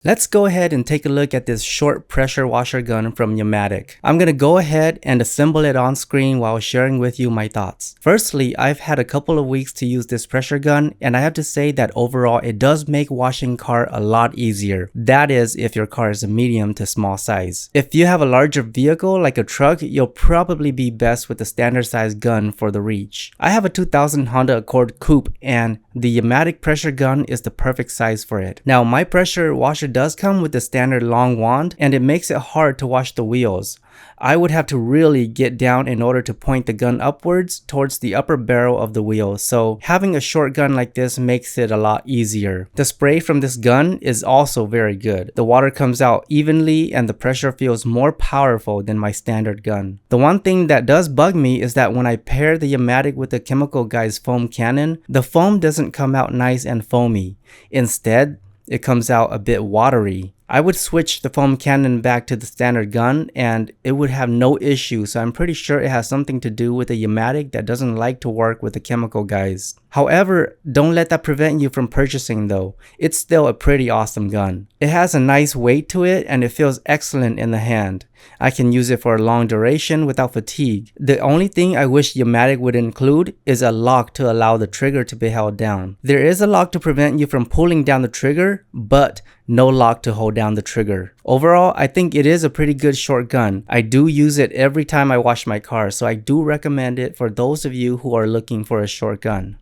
Let's go ahead and take a look at this short pressure washer gun from YAMATIC. I'm going to go ahead and assemble it on screen while sharing with you my thoughts. Firstly, I've had a couple of weeks to use this pressure gun, and I have to say that overall it does make washing car a lot easier. That is, if your car is a medium to small size. If you have a larger vehicle like a truck, you'll probably be best with the standard size gun for the reach. I have a 2000 Honda Accord Coupe, and the YAMATIC pressure gun is the perfect size for it. Now, my pressure washer does come with the standard long wand, and it makes it hard to wash the wheels. I would have to really get down in order to point the gun upwards towards the upper barrel of the wheel, so having a short gun like this makes it a lot easier. The spray from this gun is also very good. The water comes out evenly and the pressure feels more powerful than my standard gun. The one thing that does bug me is that when I pair the YAMATIC with the Chemical Guy's foam cannon, the foam doesn't come out nice and foamy. Instead, it comes out a bit watery. I would switch the foam cannon back to the standard gun and it would have no issue, so I'm pretty sure it has something to do with the YAMATIC that doesn't like to work with the Chemical Guys. However, don't let that prevent you from purchasing though. It's still a pretty awesome gun. It has a nice weight to it and it feels excellent in the hand. I can use it for a long duration without fatigue. The only thing I wish YAMATIC would include is a lock to allow the trigger to be held down. There is a lock to prevent you from pulling down the trigger, but no lock to hold down the trigger. Overall, I think it is a pretty good short gun. I do use it every time I wash my car, so I do recommend it for those of you who are looking for a short gun.